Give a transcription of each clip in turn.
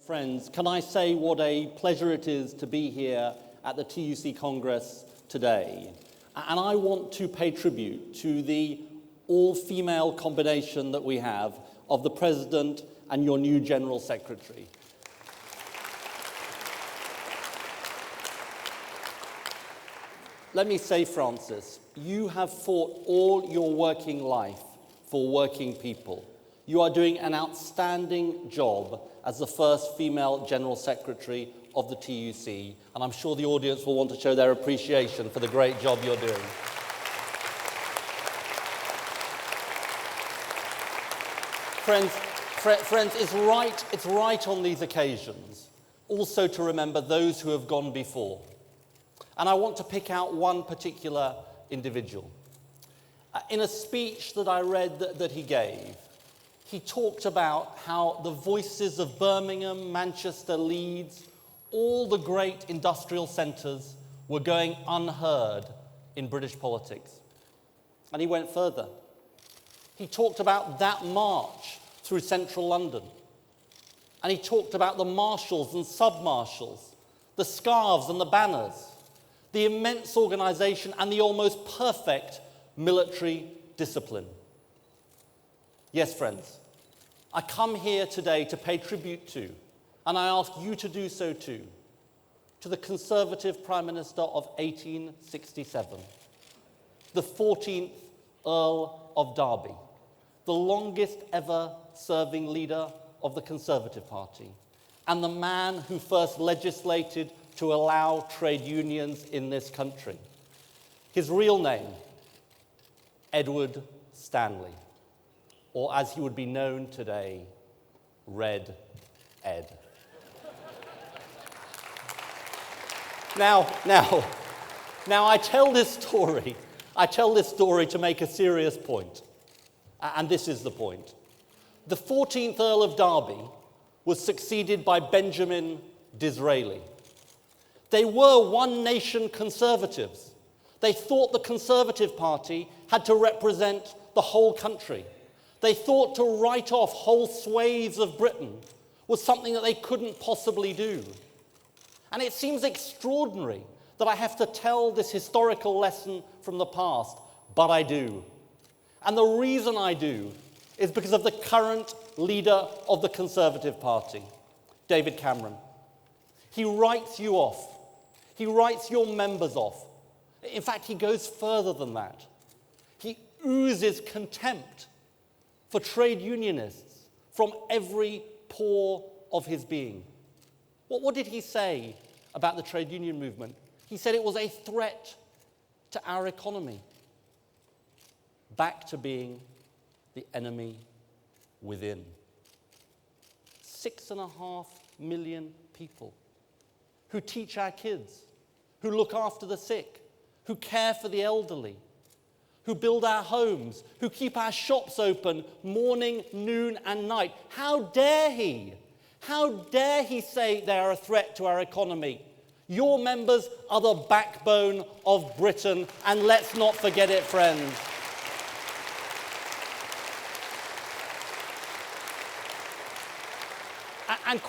Friends, can I say what a pleasure it is to be here at the TUC Congress today? And I want to pay tribute to the all-female combination that we have of the President and your new General Secretary. Let me say, Francis, you have fought all your working life for working people. You are doing an outstanding job as the first female General Secretary of the TUC, and I'm sure the audience will want to show their appreciation for the great job you're doing. Friends, it's right on these occasions also to remember those who have gone before. And I want to pick out one particular individual. In a speech that I read that he gave, he talked about how the voices of Birmingham, Manchester, Leeds, all the great industrial centres were going unheard in British politics. And he went further. He talked about that march through central London. And he talked about the marshals and sub-marshals, the scarves and the banners, the immense organisation and the almost perfect military discipline. Yes, friends, I come here today to pay tribute to, and I ask you to do so too, to the Conservative Prime Minister of 1867, the 14th Earl of Derby, the longest ever serving leader of the Conservative Party, and the man who first legislated to allow trade unions in this country. His real name, Edward Stanley, or as he would be known today, Red Ed. Now, I tell this story to make a serious point, and this is the point. The 14th Earl of Derby was succeeded by Benjamin Disraeli. They were one-nation Conservatives. They thought the Conservative Party had to represent the whole country. They thought to write off whole swathes of Britain was something that they couldn't possibly do. And it seems extraordinary that I have to tell this historical lesson from the past, but I do. And the reason I do is because of the current leader of the Conservative Party, David Cameron. He writes you off. He writes your members off. In fact, he goes further than that. He oozes contempt for trade unionists from every pore of his being. What did he say about the trade union movement? He said it was a threat to our economy. Back to being the enemy within. 6.5 million people who teach our kids, who look after the sick, who care for the elderly, who build our homes, who keep our shops open morning, noon, and night. How dare he? How dare he say they are a threat to our economy? Your members are the backbone of Britain, and let's not forget it, friends. And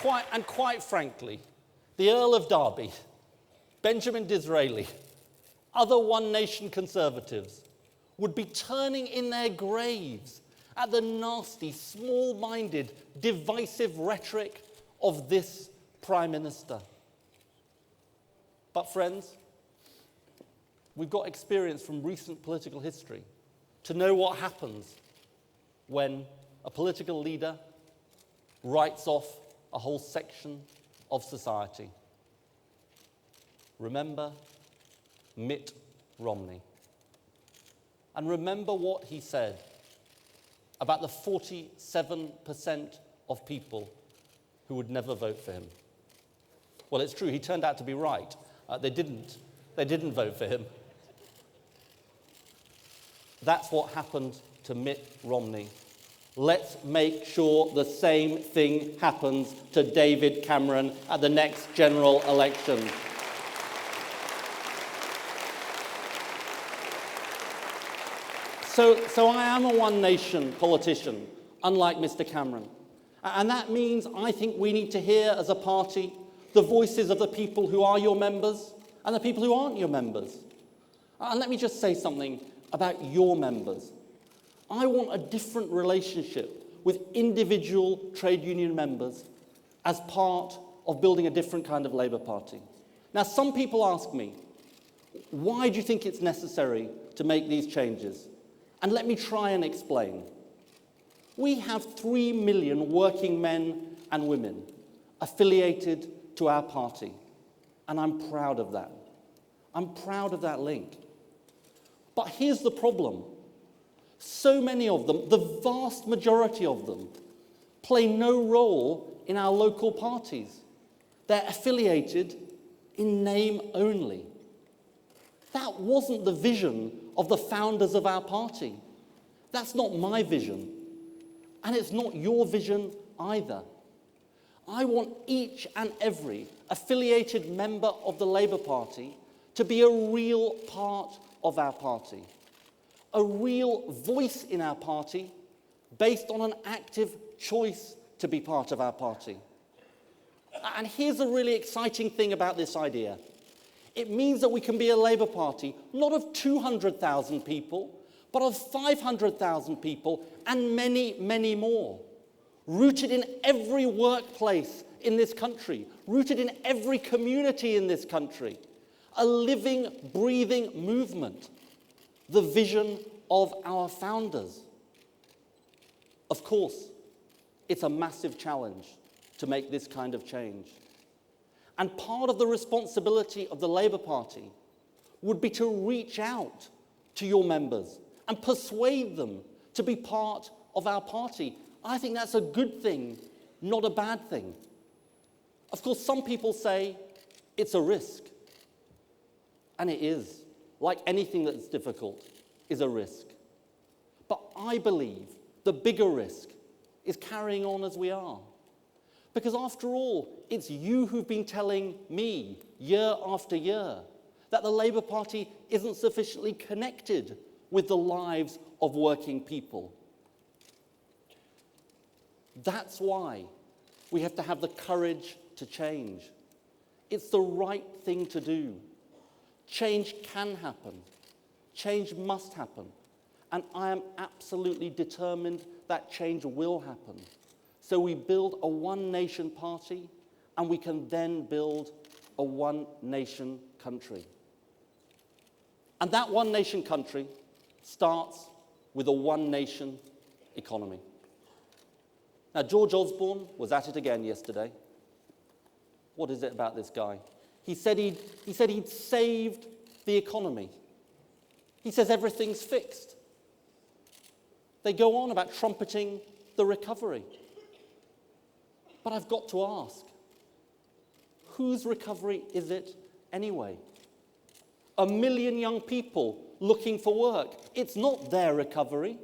quite frankly, the Earl of Derby, Benjamin Disraeli, other one-nation Conservatives would be turning in their graves at the nasty, small-minded, divisive rhetoric of this Prime Minister. But friends, we've got experience from recent political history to know what happens when a political leader writes off a whole section of society. Remember Mitt Romney. And remember what he said about the 47% of people who would never vote for him. Well, it's true, he turned out to be right. They didn't vote for him. That's what happened to Mitt Romney. Let's make sure the same thing happens to David Cameron at the next general election. So I am a one-nation politician, unlike Mr. Cameron. And that means I think we need to hear as a party the voices of the people who are your members and the people who aren't your members. And let me just say something about your members. I want a different relationship with individual trade union members as part of building a different kind of Labour Party. Now, some people ask me, why do you think it's necessary to make these changes? And let me try and explain. We have 3 million working men and women affiliated to our party, and I'm proud of that. I'm proud of that link. But here's the problem. So many of them, the vast majority of them, play no role in our local parties. They're affiliated in name only. That wasn't the vision of the founders of our party. That's not my vision. And it's not your vision either. I want each and every affiliated member of the Labour Party to be a real part of our party, a real voice in our party based on an active choice to be part of our party. And here's a really exciting thing about this idea. It means that we can be a Labour Party, not of 200,000 people, but of 500,000 people and many, many more. Rooted in every workplace in this country, rooted in every community in this country. A living, breathing movement. The vision of our founders. Of course, it's a massive challenge to make this kind of change. And part of the responsibility of the Labour Party would be to reach out to your members and persuade them to be part of our party. I think that's a good thing, not a bad thing. Of course, some people say it's a risk. And it is. Like anything that's difficult is a risk. But I believe the bigger risk is carrying on as we are. Because after all, it's you who've been telling me year after year that the Labour Party isn't sufficiently connected with the lives of working people. That's why we have to have the courage to change. It's the right thing to do. Change can happen. Change must happen. And I am absolutely determined that change will happen. So we build a one-nation party, and we can then build a one-nation country. And that one-nation country starts with a one-nation economy. Now, George Osborne was at it again yesterday. What is it about this guy? He said he'd saved the economy. He says everything's fixed. They go on about trumpeting the recovery. But I've got to ask, whose recovery is it anyway? 1 million young people looking for work. It's not their recovery.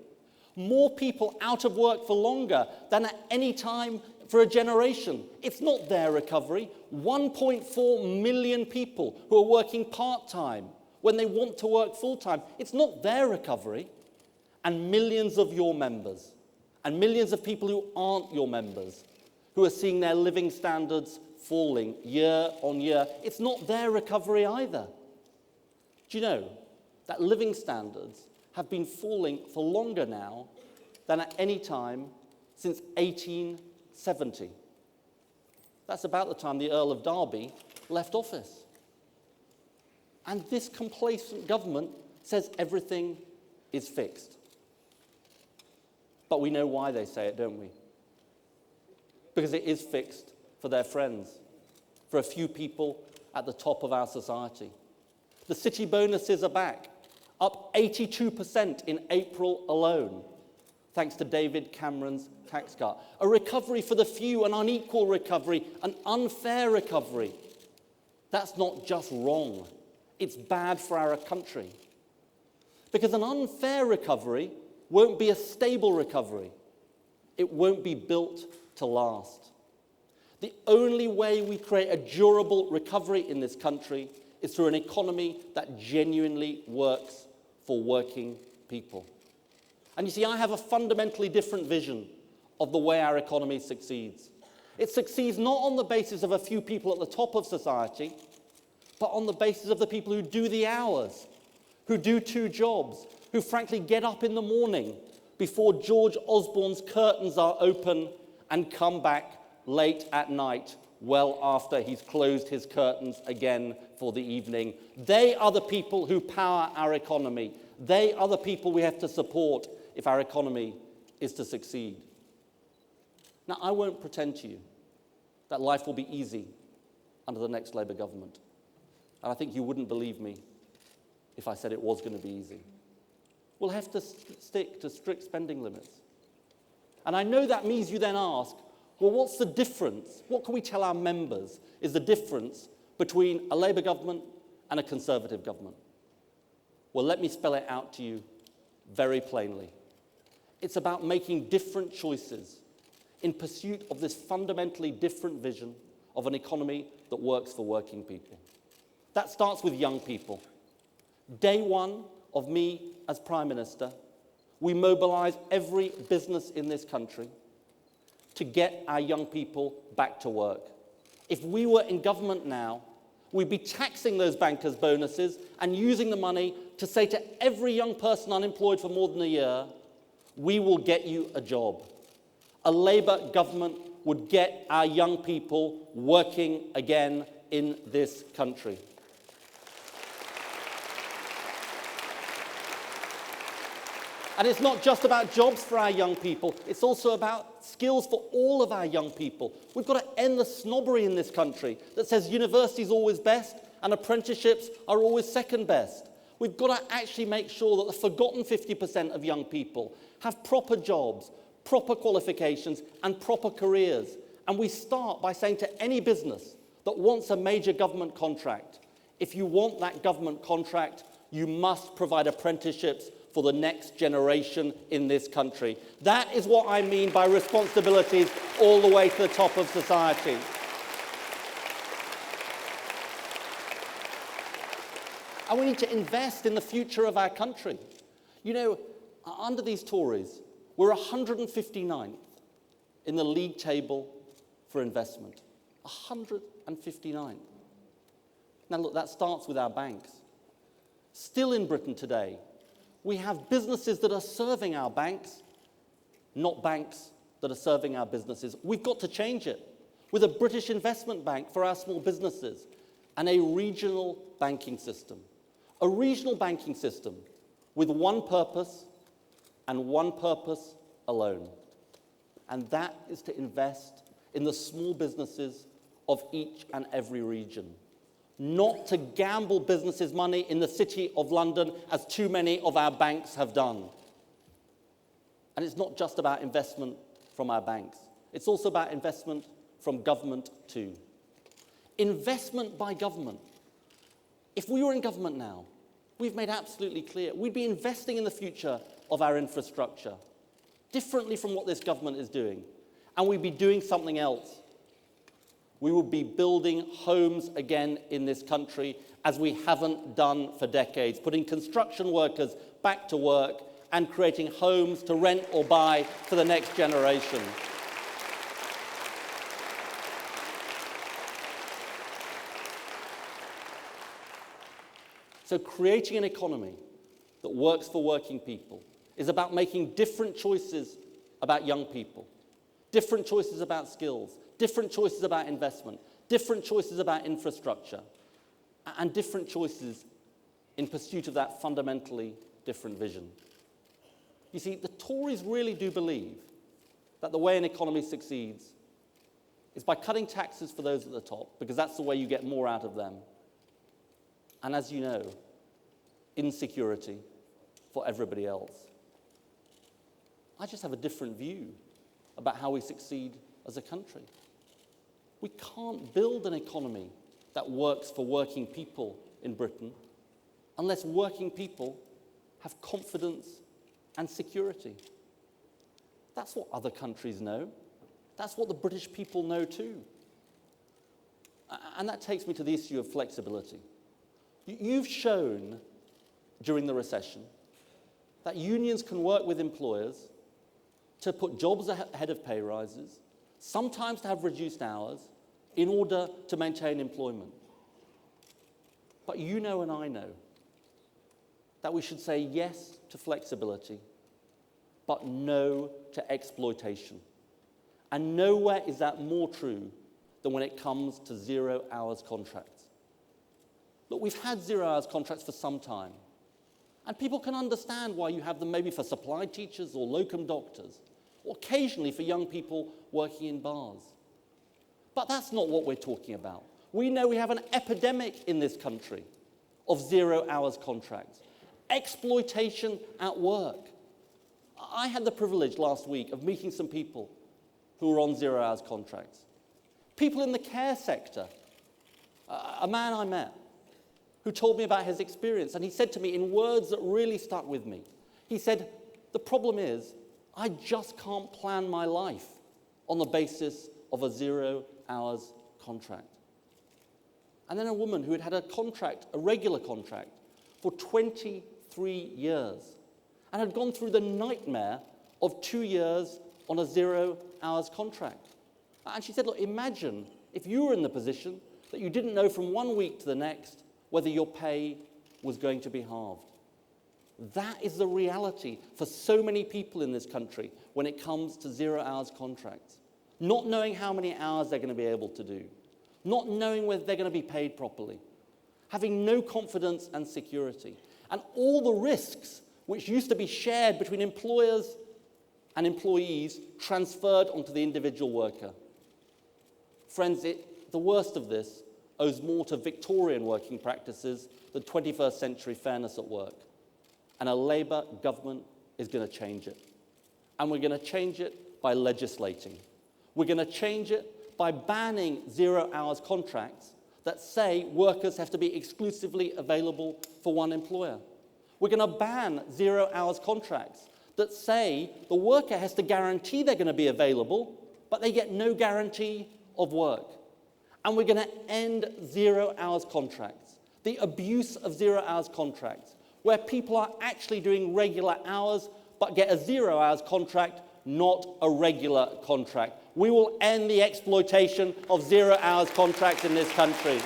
More people out of work for longer than at any time for a generation. It's not their recovery. 1.4 million people who are working part-time when they want to work full-time. It's not their recovery. And millions of your members, and millions of people who aren't your members, who are seeing their living standards falling year on year, it's not their recovery either. Do you know that living standards have been falling for longer now than at any time since 1870? That's about the time the Earl of Derby left office. And this complacent government says everything is fixed. But we know why they say it, don't we? Because it is fixed for their friends, for a few people at the top of our society. The city bonuses are back, up 82% in April alone, thanks to David Cameron's tax cut. A recovery for the few, an unequal recovery, an unfair recovery. That's not just wrong. It's bad for our country. Because an unfair recovery won't be a stable recovery. It won't be built to last. The only way we create a durable recovery in this country is through an economy that genuinely works for working people. And you see, I have a fundamentally different vision of the way our economy succeeds. It succeeds not on the basis of a few people at the top of society, but on the basis of the people who do the hours, who do 2 jobs, who frankly get up in the morning before George Osborne's curtains are open and come back late at night, well after he's closed his curtains again for the evening. They are the people who power our economy. They are the people we have to support if our economy is to succeed. Now, I won't pretend to you that life will be easy under the next Labour government. And I think you wouldn't believe me if I said it was going to be easy. We'll have to stick to strict spending limits. And I know that means you then ask, well, what's the difference? What can we tell our members is the difference between a Labour government and a Conservative government? Well, let me spell it out to you very plainly. It's about making different choices in pursuit of this fundamentally different vision of an economy that works for working people. That starts with young people. Day one of me as Prime Minister, we mobilise every business in this country to get our young people back to work. If we were in government now, we'd be taxing those bankers' bonuses and using the money to say to every young person unemployed for more than a year, we will get you a job. A Labour government would get our young people working again in this country. And it's not just about jobs for our young people, it's also about skills for all of our young people. We've got to end the snobbery in this country that says university's always best and apprenticeships are always second best. We've got to actually make sure that the forgotten 50% of young people have proper jobs, proper qualifications and proper careers. And we start by saying to any business that wants a major government contract, if you want that government contract, you must provide apprenticeships for the next generation in this country. That is what I mean by responsibilities all the way to the top of society. And we need to invest in the future of our country. You know, under these Tories, we're 159th in the league table for investment. 159th. Now look, that starts with our banks. Still in Britain today, we have businesses that are serving our banks, not banks that are serving our businesses. We've got to change it with a British investment bank for our small businesses and a regional banking system. A regional banking system with one purpose and one purpose alone. And that is to invest in the small businesses of each and every region. Not to gamble businesses' money in the City of London, as too many of our banks have done. And it's not just about investment from our banks. It's also about investment from government too. Investment by government. If we were in government now, we've made absolutely clear we'd be investing in the future of our infrastructure, differently from what this government is doing. And we'd be doing something else. We would be building homes again in this country as we haven't done for decades, putting construction workers back to work and creating homes to rent or buy for the next generation. So creating an economy that works for working people is about making different choices about young people, different choices about skills, different choices about investment, different choices about infrastructure, and different choices in pursuit of that fundamentally different vision. You see, the Tories really do believe that the way an economy succeeds is by cutting taxes for those at the top, because that's the way you get more out of them. And as you know, insecurity for everybody else. I just have a different view about how we succeed as a country. We can't build an economy that works for working people in Britain unless working people have confidence and security. That's what other countries know. That's what the British people know too. And that takes me to the issue of flexibility. You've shown during the recession that unions can work with employers to put jobs ahead of pay rises, sometimes to have reduced hours, in order to maintain employment. But you know and I know that we should say yes to flexibility, but no to exploitation. And nowhere is that more true than when it comes to 0 hours contracts. Look, we've had 0 hours contracts for some time. And people can understand why you have them maybe for supply teachers or locum doctors, or occasionally for young people working in bars. But that's not what we're talking about. We know we have an epidemic in this country of 0 hours contracts. Exploitation at work. I had the privilege last week of meeting some people who were on 0 hours contracts. People in the care sector. A man I met who told me about his experience, and he said to me in words that really stuck with me. He said, the problem is, I just can't plan my life on the basis of a 0 hours contract. And then a woman who had had a contract, a regular contract, for 23 years, and had gone through the nightmare of 2 years on a 0 hours contract. And she said, look, imagine if you were in the position that you didn't know from 1 week to the next whether your pay was going to be halved. That is the reality for so many people in this country when it comes to 0 hours contracts. Not knowing how many hours they're going to be able to do. Not knowing whether they're going to be paid properly. Having no confidence and security. And all the risks which used to be shared between employers and employees transferred onto the individual worker. Friends, the worst of this owes more to Victorian working practices than 21st century fairness at work. And a Labour government is going to change it. And we're going to change it by legislating. We're going to change it by banning 0 hours contracts that say workers have to be exclusively available for one employer. We're going to ban 0 hours contracts that say the worker has to guarantee they're going to be available, but they get no guarantee of work. And we're going to end 0 hours contracts, the abuse of 0 hours contracts, where people are actually doing regular hours but get a 0 hours contract, not a regular contract. We will end the exploitation of 0 hours contracts in this country.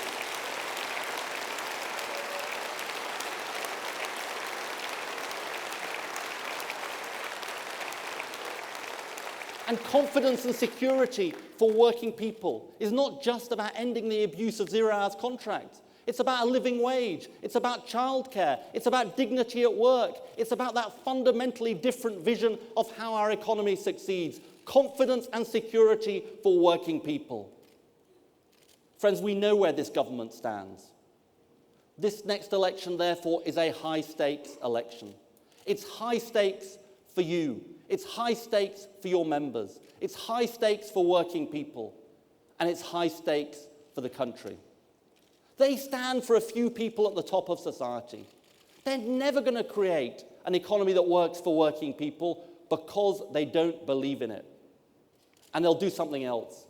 And confidence and security for working people is not just about ending the abuse of 0 hours contracts. It's about a living wage. It's about childcare. It's about dignity at work. It's about that fundamentally different vision of how our economy succeeds. Confidence and security for working people. Friends, we know where this government stands. This next election, therefore, is a high-stakes election. It's high stakes for you. It's high stakes for your members. It's high stakes for working people. And it's high stakes for the country. They stand for a few people at the top of society. They're never going to create an economy that works for working people because they don't believe in it. And they'll do something else.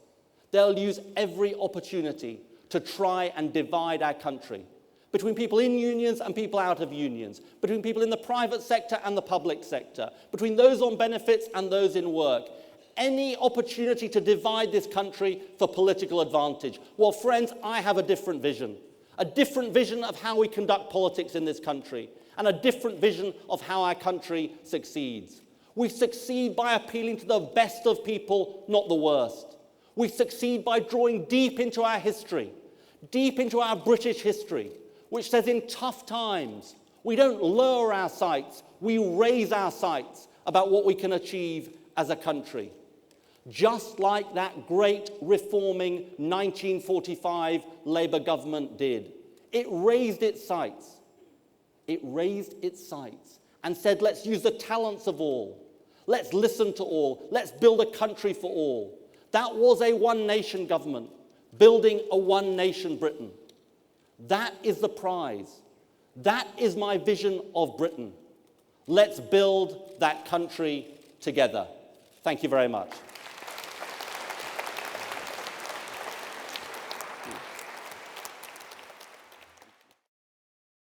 They'll use every opportunity to try and divide our country between people in unions and people out of unions, between people in the private sector and the public sector, between those on benefits and those in work. Any opportunity to divide this country for political advantage. Well, friends, I have a different vision of how we conduct politics in this country, and a different vision of how our country succeeds. We succeed by appealing to the best of people, not the worst. We succeed by drawing deep into our history, deep into our British history, which says in tough times, we don't lower our sights, we raise our sights about what we can achieve as a country. Just like that great reforming 1945 Labour government did. It raised its sights. It raised its sights and said, let's use the talents of all. Let's listen to all. Let's build a country for all. That was a one-nation government, building a one-nation Britain. That is the prize. That is my vision of Britain. Let's build that country together. Thank you very much.